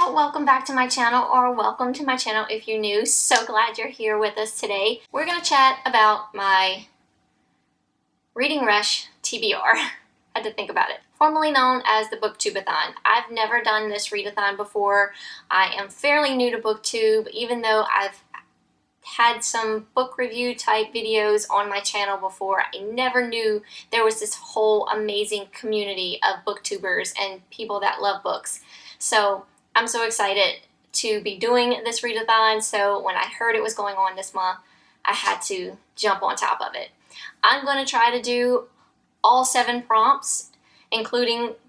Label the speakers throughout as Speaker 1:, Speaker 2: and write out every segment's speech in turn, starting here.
Speaker 1: So welcome back to my channel, or welcome to my channel if you're new. So glad you're here with us today. We're going to chat about my Reading Rush TBR. Had to think about it. Formerly known as the Booktube-a-thon. I've never done this read-a-thon before. I am fairly new to Booktube, even though I've had some book review type videos on my channel before. I never knew there was this whole amazing community of booktubers and people that love books. So I'm so excited to be doing this read-a-thon. So when I heard it was going on this month, I had to jump on top of it. I'm going to try to do all 7 prompts,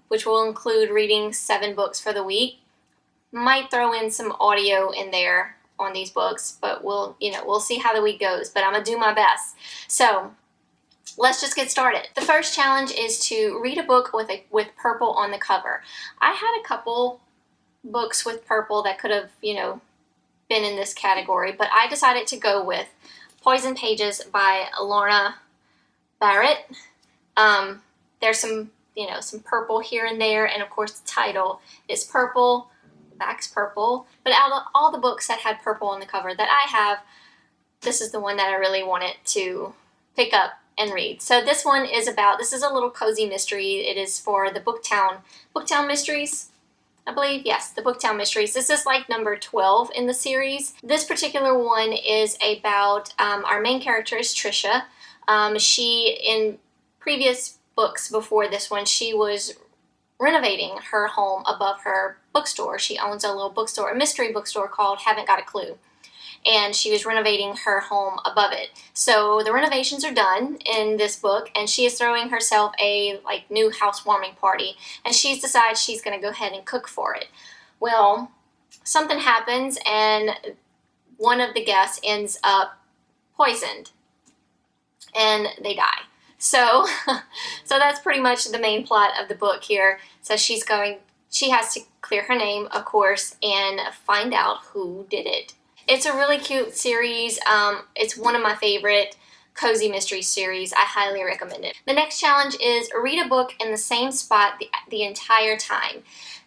Speaker 1: which will include reading 7 books for the week. Might throw in some audio in there on these books, but we'll see how the week goes, but I'm gonna do my best. So let's just get started. The first challenge is to read a book with purple on the cover. I had a couple books with purple that could have, been in this category, but I decided to go with Poison Pages by Lorna Barrett. There's some purple here and there, and of course the title is purple, the back's purple, but out of all the books that had purple on the cover that I have, this is the one that I really wanted to pick up and read. So this one is this is a little cozy mystery. It is for the Booktown Mysteries, I believe. Yes, the Booktown Mysteries. This is like number 12 in the series. This particular one is about, our main character is Trisha. She, in previous books before this one, she was renovating her home above her bookstore. She owns a little bookstore, a mystery bookstore called Haven't Got a Clue. And she was renovating her home above it. So the renovations are done in this book, and she is throwing herself a new housewarming party, and she's decided she's going to go ahead and cook for it. Well, something happens, and one of the guests ends up poisoned, and they die. So that's pretty much the main plot of the book here. So she has to clear her name, of course, and find out who did it. It's a really cute series. It's one of my favorite cozy mystery series. I highly recommend it. The next challenge is read a book in the same spot the entire time.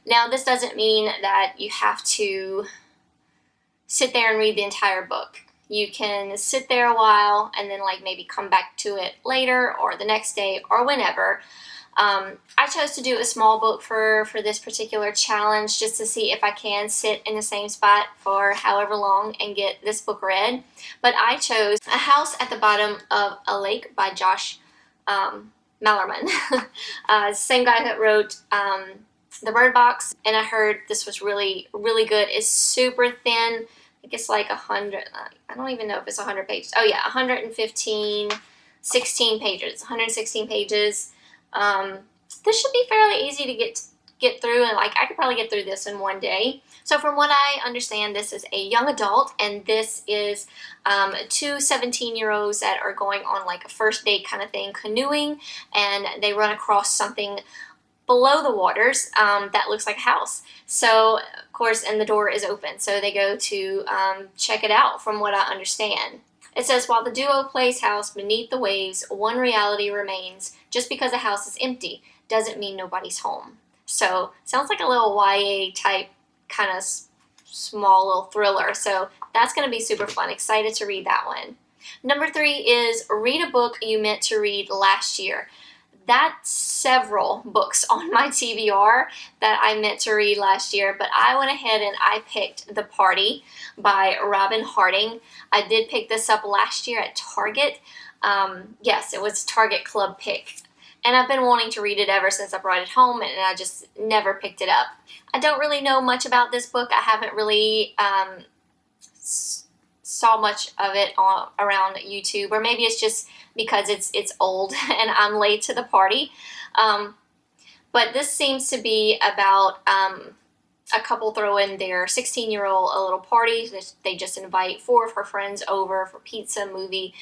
Speaker 1: Now, this doesn't mean that you have to sit there and read the entire book. You can sit there a while and then maybe come back to it later or the next day or whenever. I chose to do a small book for this particular challenge just to see if I can sit in the same spot for however long and get this book read. But I chose A House at the Bottom of a Lake by Josh Malerman. Same guy that wrote The Bird Box, and I heard this was really, really good. It's super thin. I think it's like 100, I don't even know if it's 100 pages. Oh yeah, 16 pages, 116 pages. This should be fairly easy to get through, and I could probably get through this in one day. So from what I understand, this is a young adult, and this is 2 17-year-olds that are going on a first date kind of thing, canoeing, and they run across something below the waters that looks like a house. So of course, and the door is open, so they go to check it out, from what I understand. It says, while the duo plays house beneath the waves, one reality remains. Just because a house is empty doesn't mean nobody's home. So sounds like a little YA type kind of small little thriller. So that's going to be super fun. Excited to read that one. Number 3 is read a book you meant to read last year. That's several books on my TBR that I meant to read last year, but I went ahead and I picked The Party by Robin Harding. I did pick this up last year at Target. Yes, it was Target Club pick. And I've been wanting to read it ever since I brought it home, and I just never picked it up. I don't really know much about this book. I haven't really saw much of it around YouTube, or maybe it's just because it's old and I'm late to the party. But this seems to be about a couple throw in their 16-year-old a little party. They just invite 4 of her friends over for pizza, movie,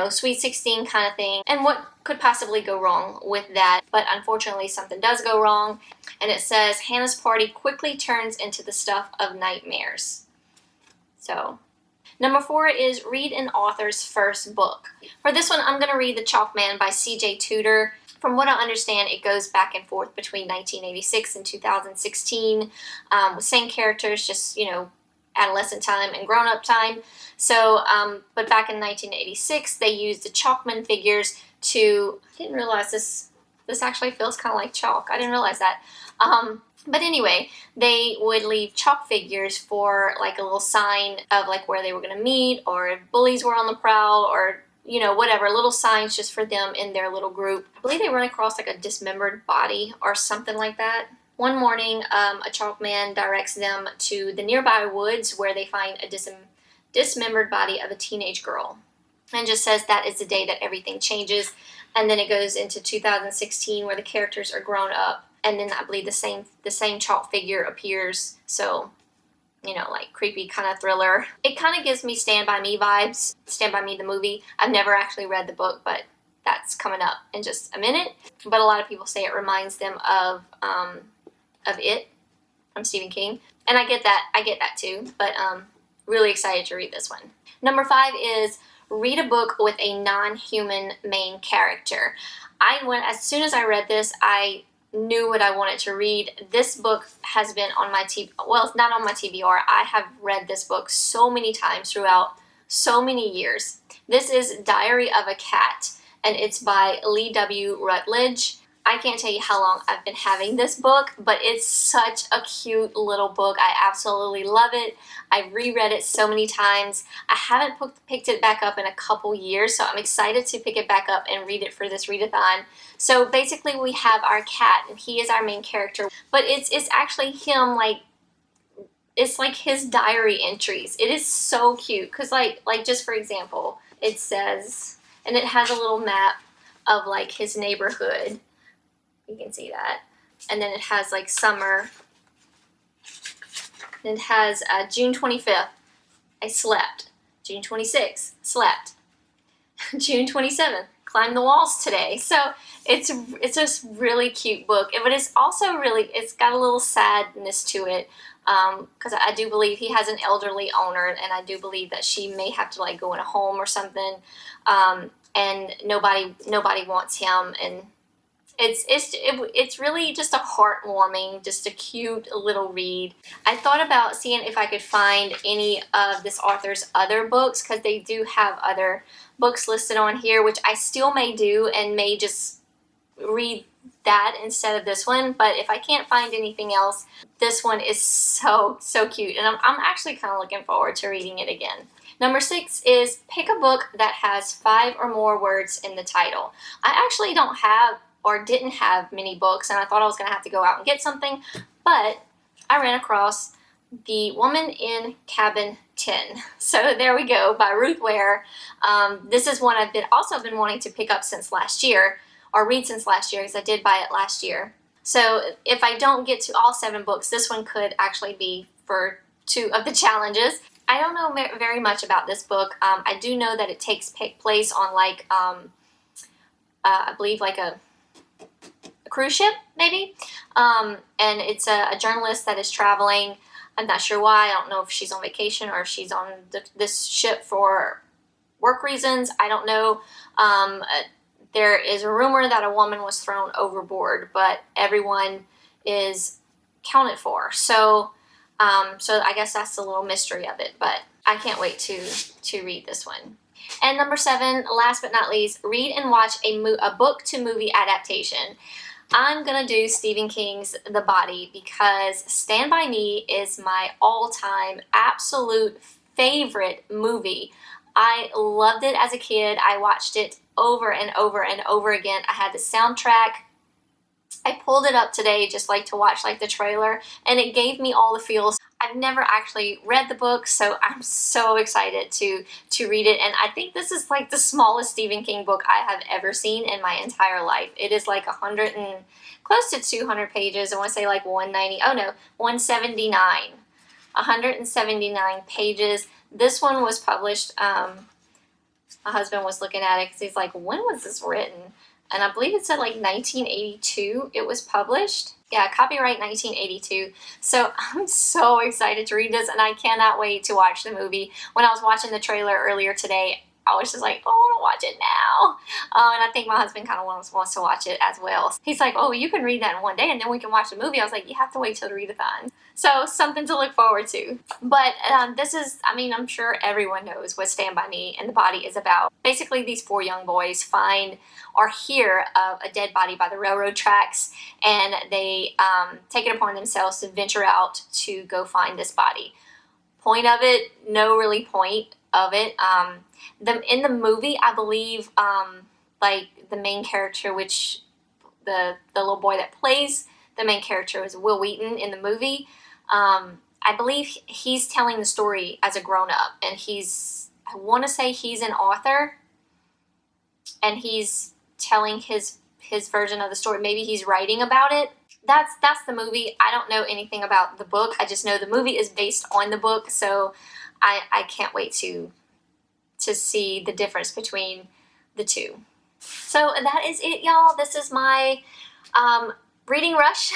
Speaker 1: Sweet 16 kind of thing. And what could possibly go wrong with that? But unfortunately, something does go wrong. And it says, Hannah's party quickly turns into the stuff of nightmares. So number 4 is read an author's first book. For this one, I'm going to read The Chalk Man by C.J. Tudor. From what I understand, it goes back and forth between 1986 and 2016, with same characters, just, you know, adolescent time and grown-up time. So, but back in 1986, they used the Chalkman figures to, I didn't realize this actually feels kind of like chalk. I didn't realize that. But anyway, they would leave chalk figures for like a little sign of like where they were going to meet, or if bullies were on the prowl, or, you know, whatever, little signs just for them in their little group. I believe they run across like a dismembered body or something like that. One morning, a chalk man directs them to the nearby woods where they find a dismembered body of a teenage girl, and just says that is the day that everything changes. And then it goes into 2016 where the characters are grown up, and then I believe the same chalk figure appears. So, you know, like creepy kind of thriller. It kind of gives me Stand By Me vibes. Stand By Me the movie. I've never actually read the book, but that's coming up in just a minute. But a lot of people say it reminds them of It from Stephen King, and I get that too. But really excited to read this one. Number 5 is read a book with a non-human main character. As soon as I read this, I knew what I wanted to read. This book has been on my well, it's not on my TBR. I have read this book so many times throughout so many years. This is Diary of a Cat, and it's by Lee W. Rutledge. I can't tell you how long I've been having this book, but it's such a cute little book. I absolutely love it. I've reread it so many times. I haven't picked it back up in a couple years, so I'm excited to pick it back up and read it for this read-a-thon. So basically we have our cat, and he is our main character, but it's actually him, like, it's like his diary entries. It is so cute, because like just for example, it says, and it has a little map of like his neighborhood. You can see that. And then it has like summer. And it has June 25th, I slept. June 26th, slept. June 27th, climbed the walls today. So it's just really cute book. But it's also it's got a little sadness to it. Because I do believe he has an elderly owner, and I do believe that she may have to like go in a home or something. And nobody wants him, and it's really just a heartwarming, just a cute little read. I thought about seeing if I could find any of this author's other books, because they do have other books listed on here, which I still may do and may just read that instead of this one. But if I can't find anything else, this one is so cute, and I'm actually kind of looking forward to reading it again. Number 6 is pick a book that has 5 or more words in the title. I actually don't have or didn't have many books, and I thought I was going to have to go out and get something, but I ran across The Woman in Cabin 10. So there we go, by Ruth Ware. This is one I've also been wanting to pick up since last year, or read since last year, because I did buy it last year. So if I don't get to all 7 books, this one could actually be for 2 of the challenges. I don't know very much about this book. I do know that it takes place on like, I believe like a cruise ship, maybe, and it's a journalist that is traveling. I'm not sure why. I don't know if she's on vacation or if she's on this ship for work reasons. I don't know. There is a rumor that a woman was thrown overboard, but everyone is counted for. So I guess that's the little mystery of it, but I can't wait to read this one. And number 7, last but not least, read and watch a book to movie adaptation. I'm going to do Stephen King's The Body, because Stand By Me is my all-time absolute favorite movie. I loved it as a kid. I watched it over and over and over again. I had the soundtrack. I pulled it up today just like to watch like the trailer, and it gave me all the feels. I've never actually read the book, so I'm so excited to read it. And I think this is like the smallest Stephen King book I have ever seen in my entire life. It is like 100 and close to 200 pages. I want to say like 190. Oh no, 179. 179 pages. This one was published. My husband was looking at it because he's like, when was this written? And I believe it said like 1982 it was published. Yeah, copyright 1982. So I'm so excited to read this, and I cannot wait to watch the movie. When I was watching the trailer earlier today, I was just like, oh, I want to watch it now. And I think my husband kind of wants to watch it as well. He's like, oh, you can read that in one day and then we can watch the movie. I was like, you have to wait till the Read-a-Thon. So something to look forward to. But this is, I mean, I'm sure everyone knows what Stand By Me and the Body is about. Basically, these 4 young boys find or hear of a dead body by the railroad tracks, and they take it upon themselves to venture out to go find this body. Point of it, no really point of it. In the movie, I believe, like the main character, which the little boy that plays the main character is Will Wheaton in the movie. I believe he's telling the story as a grown-up, and I want to say he's an author, and he's telling his version of the story. Maybe he's writing about it. That's the movie. I don't know anything about the book. I just know the movie is based on the book, so I can't wait to see the difference between the two. So that is it, y'all. This is my Reading Rush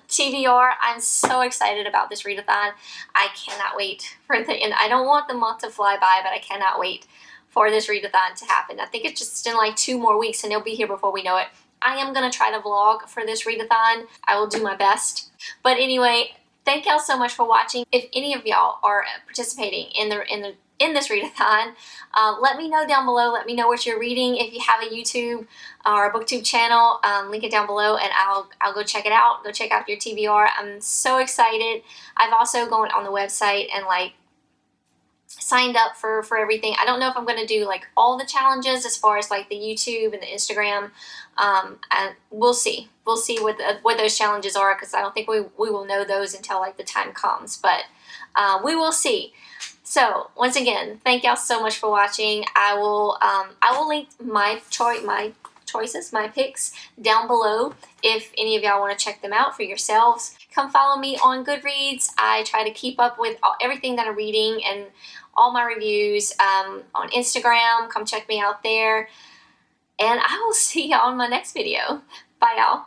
Speaker 1: TBR. I'm so excited about this read-a-thon. I cannot wait for the end. I don't want the month to fly by, but I cannot wait for this read-a-thon to happen. I think it's just in like 2 more weeks and it'll be here before we know it. I am going to try to vlog for this read-a-thon. I will do my best. But anyway, thank y'all so much for watching. If any of y'all are participating in this read-a-thon, let me know down below. Let me know what you're reading. If you have a YouTube or a booktube channel, link it down below and I'll go check it out. Go check out your TBR. I'm so excited. I've also gone on the website and like signed up for everything. I don't know if I'm going to do like all the challenges as far as like the YouTube and the Instagram. And we'll see. We'll see what those challenges are, because I don't think we will know those until like the time comes. But we will see. So once again, thank y'all so much for watching. I will link my choices, my picks down below if any of y'all want to check them out for yourselves. Come follow me on Goodreads. I try to keep up with everything that I'm reading and all my reviews on Instagram. Come check me out there. And I will see y'all in my next video. Bye, y'all.